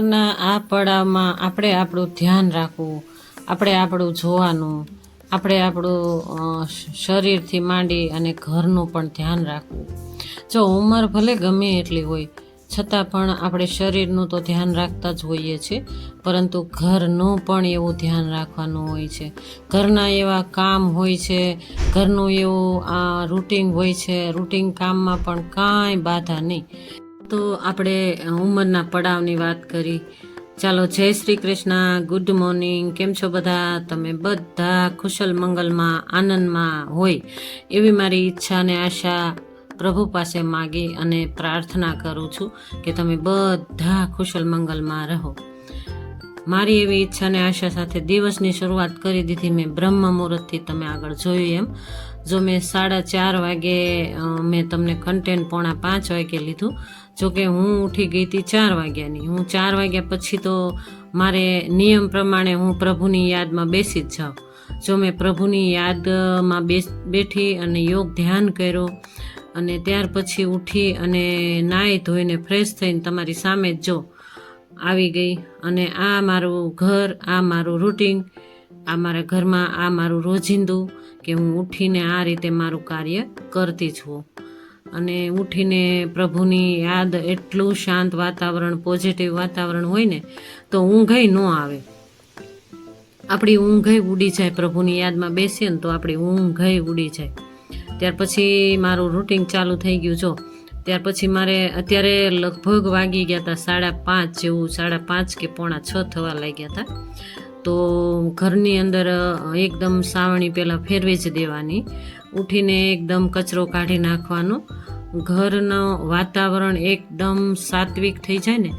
ઉંમરના આ પડાવમાં આપણે આપણું ધ્યાન રાખવું, આપણે આપણું જોવાનું, આપણે આપણું શરીરથી માંડી અને ઘરનું પણ ધ્યાન રાખવું. જો ઉંમર ભલે ગમે એટલી હોય છતાં પણ આપણે શરીરનું તો ધ્યાન રાખતા જ હોઈએ છીએ, પરંતુ ઘરનું પણ એવું ધ્યાન રાખવાનું હોય છે. ઘરના એવા કામ હોય છે, ઘરનું એવું રૂટિન હોય છે, રૂટિન કામમાં પણ કાંઈ બાધા નહીં. તો આપણે ઉંમરના પડાવની વાત કરી. ચાલો, જય શ્રી કૃષ્ણ, ગુડ મોર્નિંગ. કેમ છો બધા? તમે બધા કુશલ મંગલમાં આનંદમાં હોય એવી મારી ઈચ્છા અને આશા પ્રભુ પાસે માગી અને પ્રાર્થના કરું છું કે તમે બધા કુશલ મંગલમાં રહો. મારી એવી ઈચ્છા અને આશા સાથે દિવસની શરૂઆત કરી દીધી મેં બ્રહ્મ મુહૂર્તથી. તમે આગળ જોયું એમ, જો મેં 4:30 વાગે મેં તમને કન્ટેન્ટ 4:45 વાગે લીધું. જોકે હું ઉઠી ગઈ હતી 4 વાગ્યાની. હું 4 વાગ્યા પછી તો મારે નિયમ પ્રમાણે હું પ્રભુની યાદમાં બેસી જ જાઉં. જો મેં પ્રભુની યાદમાં બેઠી અને યોગ ધ્યાન કર્યો અને ત્યાર પછી ઉઠી અને નાહી ધોઈને ફ્રેશ થઈને તમારી સામે જ જો આવી ગઈ. અને આ મારું ઘર, આ મારું રૂટિન, આ મારા ઘરમાં આ મારું રોજિંદું કે હું ઉઠીને આ રીતે મારું કાર્ય કરતી છું. અને ઉઠીને પ્રભુની યાદ, એટલું શાંત વાતાવરણ, પોઝિટિવ વાતાવરણ હોય ને તો ઊંઘય ન આવે. આપણી ઊંઘય ઉડી જાય. પ્રભુની યાદમાં બેસીએ ને તો આપણી ઊંઘય ઉડી જાય. ત્યાર પછી મારું રૂટિન ચાલુ થઈ ગયું. જો ત્યાર પછી મારે અત્યારે લગભગ વાગી ગયા હતા 5:30 જેવું, 5:30 કે 5:45 થવા લાગ્યા હતા. તો ઘરની અંદર એકદમ સાવણી પહેલાં ફેરવી જ દેવાની. ઉઠીને એકદમ કચરો કાઢી નાખવાનો. ઘરનું વાતાવરણ એકદમ સાત્વિક થઈ જાય ને.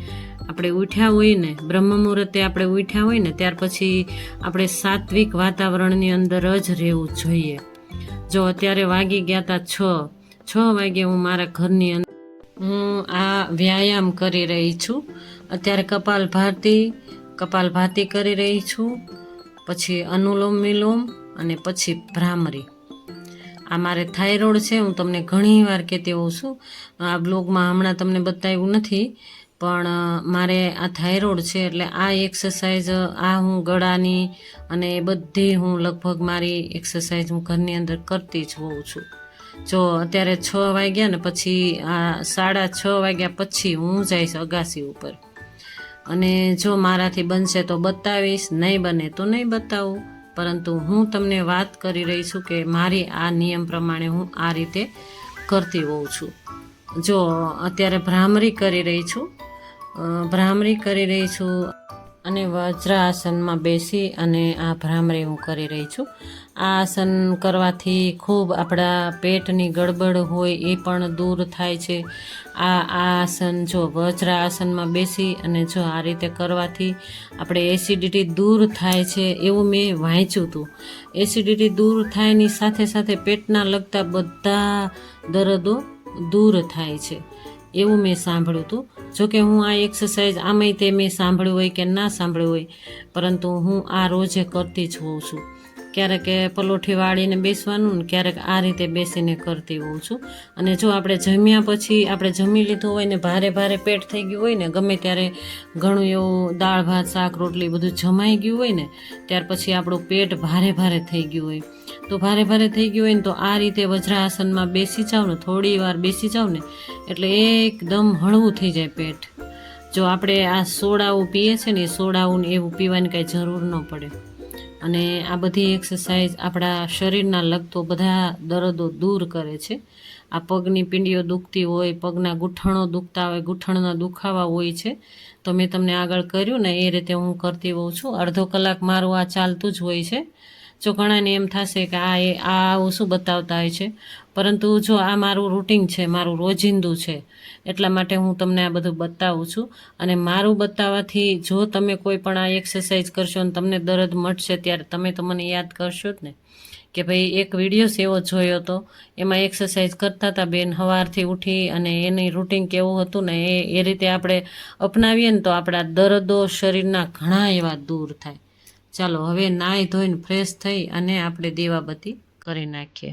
આપણે ઉઠ્યા હોય ને, બ્રહ્મ મુહૂર્તે આપણે ઉઠ્યા હોય ને ત્યાર પછી આપણે સાત્વિક વાતાવરણની અંદર જ રહેવું જોઈએ. જો અત્યારે વાગી ગયા હતા 6 વાગે હું મારા ઘરની અંદર હું આ વ્યાયામ કરી રહી છું. અત્યારે કપાલભાતિ કરી રહી છું, પછી અનુલોમ વિલોમ અને પછી ભ્રામરી. આ મારે થાઇરોઇડ છે, હું તમને ઘણી વાર કહેતી હોઉં છું. આ બ્લોગમાં હમણાં તમને બતાવ્યું નથી, પણ મારે આ થાઇરોઇડ છે એટલે આ એક્સરસાઇઝ, આ હું ગળાની અને એ બધી હું લગભગ મારી એક્સરસાઇઝ હું ઘરની અંદર કરતી જ હોઉં છું. જો અત્યારે 6 વાગ્યા ને પછી આ 6:30 વાગ્યા પછી હું જઈશ અગાસી ઉપર. અને જો મારાથી બનશે તો બતાવીશ, નહીં બને તો નહીં બતાવું. પરંતુ હું તમને વાત કરી રહી છું કે મારી આ નિયમ પ્રમાણે હું આ રીતે કરતી હોઉં છું. જો અત્યારે ભ્રામરી કરી રહી છું અને વજ્રાસનમાં બેસી અને આ ભ્રામરી હું કરી રહી છું. આ આસન કરવાથી ખૂબ આપણા પેટની ગડબડ હોય એ પણ દૂર થાય છે. આ આસન જો વજ્રાસનમાં બેસી અને જો આ રીતે કરવાથી આપણે એસિડિટી દૂર થાય છે એવું મેં વાંચ્યું હતું. એસિડિટી દૂર થાયની સાથે સાથે પેટના લગતા બધા દર્દો દૂર થાય છે એવું મેં સાંભળ્યું હતું. જોકે હું આ એક્સરસાઇઝ આમાંય તે મેં સાંભળ્યું હોય કે ના સાંભળ્યું હોય, પરંતુ હું આ રોજે કરતી જ હોઉં છું. ક્યારેક પલોઠી વાળીને બેસવાનું ને ક્યારેક આ રીતે બેસીને કરતી હોઉં છું. અને જો આપણે જમ્યા પછી, આપણે જમી લીધું હોય ને ભારે પેટ થઈ ગયું હોય ને, ગમે ત્યારે ઘણું એવું દાળ ભાત શાક રોટલી બધું જમાઈ ગયું હોય ને, ત્યાર પછી આપણું પેટ ભારે થઈ ગયું હોય, તો ભારે થઈ ગયું હોય ને તો આ રીતે વજ્રાસનમાં બેસી જાવ ને, થોડી વાર બેસી જાવ ને એટલે એકદમ હળવું થઈ જાય પેટ. જો આપણે આ સોડાઓ પીએ છે ને, એ સોડાઓને એવું પીવાની કાંઈ જરૂર ન પડે. અને આ બધી એક્સરસાઇઝ આપણા શરીરના લગતો બધા દર્દો દૂર કરે છે. આ પગની પીંડીઓ દુખતી હોય, પગના ગૂંઠણો દુખતા હોય, ગૂંઠણના દુખાવા હોય છે, તો મેં તમને આગળ કર્યું ને એ રીતે હું કરતી હોઉં છું. અડધો કલાક મારું આ ચાલતું જ હોય છે. જો ઘણાને એમ થશે કે આવું શું બતાવતા હોય છે, પરંતુ જો આ મારું રૂટિન છે, મારું રોજિંદું છે, એટલા માટે હું તમને આ બધું બતાવું છું. અને મારું બતાવવાથી જો તમે કોઈ પણ આ એક્સરસાઇઝ કરશો અને તમને દર્દ મટશે ત્યારે તમે તો મને યાદ કરશો જ ને કે ભાઈ એક વિડીયો એવો જોયો હતો, એમાં એક્સરસાઇઝ કરતા હતા બેન સવારથી ઉઠી અને એની રૂટિન કેવું હતું ને એ રીતે આપણે અપનાવીએ ને તો આપણા દર્દો શરીરના ઘણા એવા દૂર થાય. ચાલો હવે નાહી ધોઈને ફ્રેશ થઈ અને આપણે દીવાબત્તી કરી નાખીએ.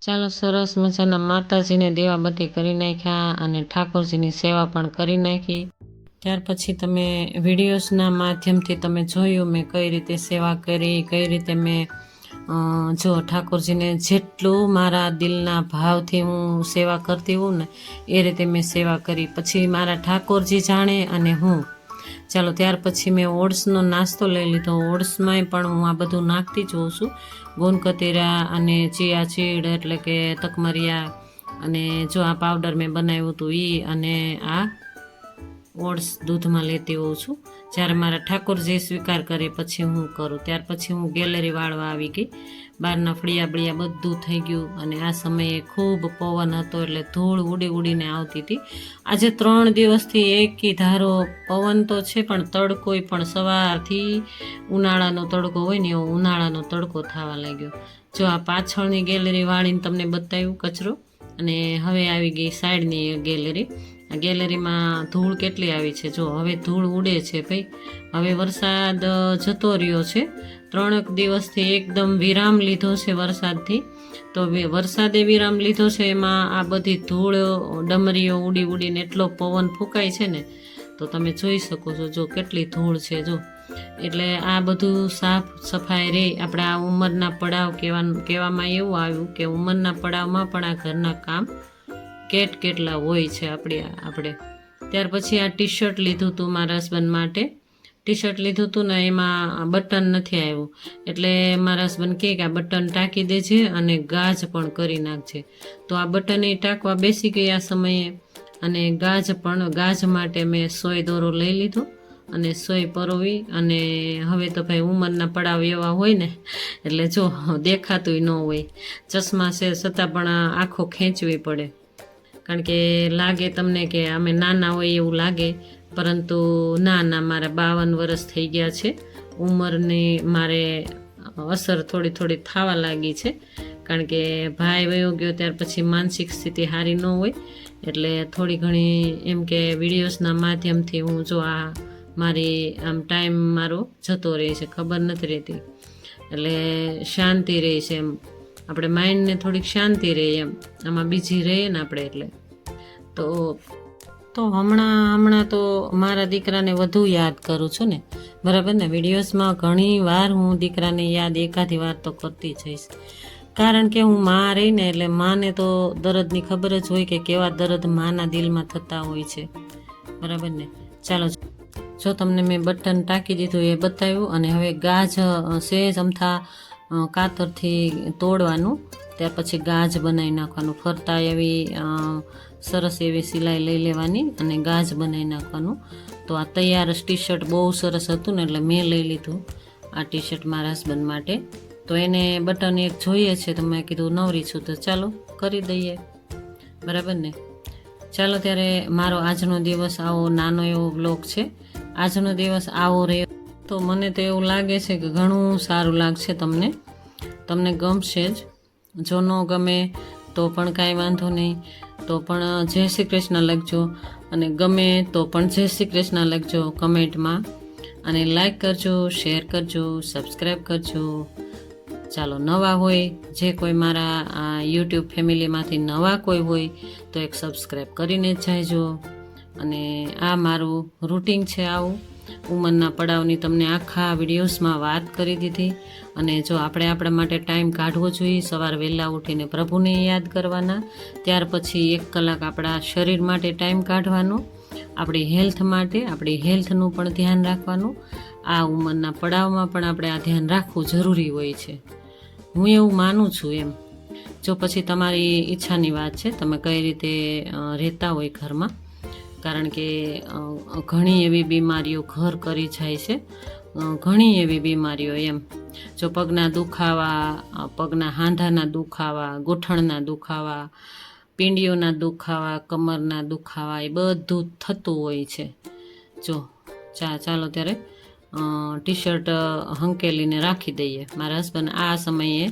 ચાલો સરસ મજાના માતાજીને દેવાબત્તી કરી નાખ્યા અને ઠાકોરજીની સેવા પણ કરી નાખી. ત્યાર પછી તમે વિડીયોઝના માધ્યમથી તમે જોયું મેં કઈ રીતે સેવા કરી, કઈ રીતે મેં જો ઠાકોરજીને જેટલું મારા દિલના ભાવથી હું સેવા કરતી હોઉં ને એ રીતે મેં સેવા કરી. પછી મારા ઠાકોરજી જાણે અને હું. ચાલો ત્યાર પછી મેં ઓટ્સનો નાસ્તો લઈ લીધો. ઓટ્સમાંય પણ હું આ બધું નાખતી જ હોઉં છું, ગોંદકતીરા અને ચિયા ચીડ એટલે કે તકમરિયા, અને જો આ પાવડર મેં બનાવ્યું હતું એ, અને આ ઓટ્સ દૂધમાં લેતી હોઉં છું. જ્યારે મારા ઠાકોરજી સ્વીકાર કરે પછી હું કરું. ત્યાર પછી હું ગેલેરી વાળવા આવી ગઈ. બહારના ફળિયા બળિયા બધું થઈ ગયું, અને આ સમયે ખૂબ પવન હતો એટલે ધૂળ ઉડી ઉડીને આવતી હતી. આજે 3 દિવસથી એકી ધારો પવન તો છે પણ તડકોય પણ સવારથી ઉનાળાનો તડકો હોય ને એવો ઉનાળાનો તડકો થવા લાગ્યો. જો આ પાછળની ગેલેરી વાળીને તમને બતાવ્યું કચરો, અને હવે આવી ગઈ સાઈડની ગેલેરી. આ ગેલેરીમાં ધૂળ કેટલી આવી છે જો, હવે ધૂળ ઉડે છે ભાઈ. હવે વરસાદ જતો રહ્યો છે. 3 દિવસથી એકદમ વિરામ લીધો છે વરસાદથી. તો વરસાદે વિરામ લીધો છે, એમાં આ બધી ધૂળ ડમરીઓ ઉડી ઉડીને એટલો પવન ફૂંકાય છે ને, તો તમે જોઈ શકો છો જો કેટલી ધૂળ છે જો. એટલે આ બધું સાફ સફાઈ રહે. આપણે આ ઉંમરના પડાવ કહેવામાં એવું આવ્યું કે ઉંમરના પડાવમાં પણ આ ઘરના કામ કેટલા હોય છે આપણે. ત્યાર પછી આ ટી શર્ટ લીધું હતું મારા હસબન્ડ માટે. ટી શર્ટ લીધું હતું ને એમાં બટન નથી આવ્યું, એટલે મારા હસબન્ડ કહે કે આ બટન ટાંકી દેજે અને ગાજ પણ કરી નાખજે. તો આ બટન એ ટાંકવા બેસી ગઈ આ સમયે, અને ગાજ માટે મેં સોય દોરો લઈ લીધો અને સોય પરોવી. અને હવે તો ભાઈ ઉંમરના પડાવ એવા હોય ને એટલે જો દેખાતું ન હોય, ચશ્મા છે છતાં પણ આંખો ખેંચવી પડે, કારણ કે લાગે તમને કે અમે નાના હોય એવું લાગે, પરંતુ ના મારા 52 વર્ષ થઈ ગયા છે. ઉંમરની મારે અસર થોડી થવા લાગી છે, કારણ કે ભાઈ વયો ગયો ત્યાર પછી માનસિક સ્થિતિ સારી ન હોય, એટલે થોડી ઘણી એમ કે વિડીયોઝના માધ્યમથી હું જો આ મારી આમ ટાઈમ મારો જતો રહે છે, ખબર નથી રહેતી. એટલે શાંતિ રહે છે એમ, આપણે માઇન્ડને થોડીક શાંતિ રહે એમ, આમાં બીજી રહીએ ને આપણે. એટલે તો હમણાં તો મારા દીકરાને વધુ યાદ કરું છું ને, બરાબર ને. વિડીયોઝમાં ઘણી વાર હું દીકરાને યાદ એકાધી વાર તો કરતી જઈશ, કારણ કે હું માં રહી ને એટલે માને તો દર્દની ખબર જ હોય કે કેવા દર્દ માના દિલમાં થતા હોય છે, બરાબર ને. ચાલો જો તમને મેં બટન ટાંકી દીધું એ બતાવ્યું, અને હવે ગાજ સહેજ અમથા કાતરથી તોડવાનું, ત્યાર પછી ગાજ બનાવી નાખવાનું. ફરતા એવી સરસ એવી સિલાઈ લઈ લેવાની અને ગાજ બનાવી નાખવાનું. તો આ તૈયાર ટી શર્ટ બહુ સરસ હતું ને એટલે મેં લઈ લીધું આ ટી શર્ટ મારા હસબન્ડ માટે. તો એને બટન એક જોઈએ છે, તો મેં કીધું નવરી છું તો ચાલો કરી દઈએ, બરાબર ને. ચાલો ત્યારે મારો આજનો દિવસ આવો નાનો એવો બ્લોગ છે. આજનો દિવસ આવો રહ્યો તો મને તો એવું લાગે છે કે ઘણું સારું લાગશે તમને ગમશે જ. જો ન ગમે તો પણ કાંઈ વાંધો નહીં, તો પણ જય શ્રી કૃષ્ણ લખજો, અને ગમે તો પણ જય શ્રી કૃષ્ણ લખજો કમેન્ટમાં, અને લાઈક કરજો, શેર કરજો, સબસ્ક્રાઈબ કરજો. ચાલો નવા હોય જે કોઈ મારા યુટ્યુબ ફેમિલીમાંથી નવા કોઈ હોય તો એક સબસ્ક્રાઈબ કરીને જ જાયજો. અને આ મારું રૂટિન છે આવું. ઉંમરના પડાવની તમને આખા વિડીયોઝમાં વાત કરી દીધી. અને જો આપણે આપણા માટે ટાઈમ કાઢવો જોઈએ, સવાર વહેલા ઉઠીને પ્રભુને યાદ કરવાના, ત્યાર પછી 1 કલાક આપણા શરીર માટે ટાઈમ કાઢવાનો, આપણી હેલ્થ માટે, આપણી હેલ્થનું પણ ધ્યાન રાખવાનું. આ ઉંમરના પડાવમાં પણ આપણે આ ધ્યાન રાખવું જરૂરી હોય છે, હું એવું માનું છું એમ. જો પછી તમારી ઈચ્છાની વાત છે, તમે કઈ રીતે રહેતા હોય ઘરમાં, કારણ કે ઘણી એવી બીમારીઓ ઘર કરી જાય છે, ઘણી એવી બીમારીઓ એમ. જો પગના દુખાવા, પગના હાંધાના દુખાવા, ગોઠણના દુખાવા, પીંડીઓના દુખાવા, કમરના દુખાવા, એ બધું થતું હોય છે. જો ચાલો ત્યારે ટી શર્ટ હંકેલીને રાખી દઈએ. મારા હસબન્ડ આ સમયે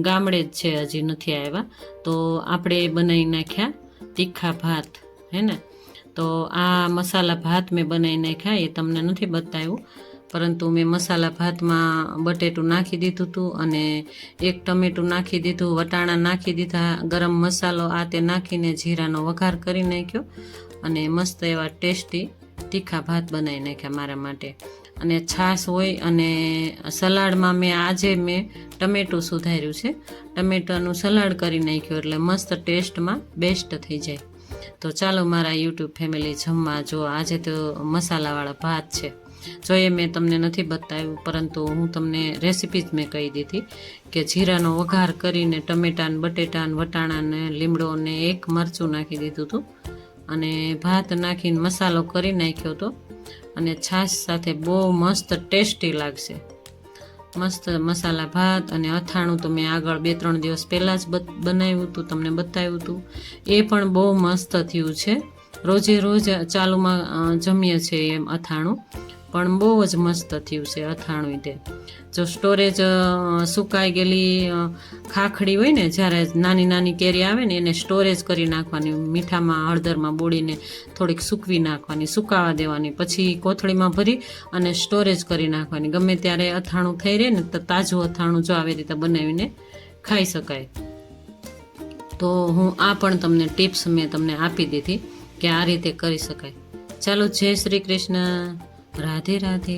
ગામડે જ છે, હજી નથી આવ્યા. તો આપણે બનાવી નાખ્યા તીખા ભાત, હે ને. તો આ મસાલા ભાત મેં બનાવી નાખ્યા, એ તમને નથી બતાવ્યું, પરંતુ મેં મસાલા ભાતમાં બટેટું નાખી દીધું હતું અને એક ટમેટું નાખી દીધું, વટાણા નાખી દીધા, ગરમ મસાલો આ તે નાખીને જીરાનો વઘાર કરી નાખ્યો અને મસ્ત એવા ટેસ્ટી તીખા ભાત બનાવી નાખ્યા મારા માટે. અને છાશ હોય અને સલાડમાં મેં ટમેટું સુધાર્યું છે, ટમેટાનું સલાડ કરી નાખ્યું એટલે મસ્ત ટેસ્ટમાં બેસ્ટ થઈ જાય. તો ચાલો મારા યુટ્યુબ ફેમિલી જમવા. જો આજે તો મસાલાવાળા ભાત છે. જો એ મેં તમને નથી બતાવ્યું, પરંતુ હું તમને રેસીપી જ મેં કહી દીધી કે જીરાનો વઘાર કરીને ટમેટાને બટેટાને વટાણાને લીમડોને એક મરચું નાખી દીધું હતું અને ભાત નાખીને મસાલો કરી નાખ્યો હતો અને છાશ સાથે બહુ મસ્ત ટેસ્ટી લાગશે. મસ્ત મસાલા ભાત અને અથાણું તો મેં આગળ 2-3 દિવસ પહેલાં જ બનાવ્યું હતું, તમને બતાવ્યું હતું. એ પણ બહુ મસ્ત થયું છે. રોજે રોજ ચાલુમાં જમીએ છીએ એમ અથાણું, પણ બહુ જ મસ્ત થયું છે અથાણું. તે જો સ્ટોરેજ સુકાઈ ગયેલી ખાખડી હોય ને, જ્યારે નાની નાની કેરી આવે ને એને સ્ટોરેજ કરી નાખવાની, મીઠામાં હળદરમાં બોળીને થોડીક સૂકવી નાખવાની, સુકાવા દેવાની, પછી કોથળીમાં ભરી અને સ્ટોરેજ કરી નાખવાની. ગમે ત્યારે અથાણું થઈ રહે ને તો તાજું અથાણું જો આવી રીતે બનાવીને ખાઈ શકાય. તો હું આ પણ તમને ટિપ્સ મેં તમને આપી દીધી કે આ રીતે કરી શકાય. ચાલો, જય શ્રી કૃષ્ણ, રાધે રાધે.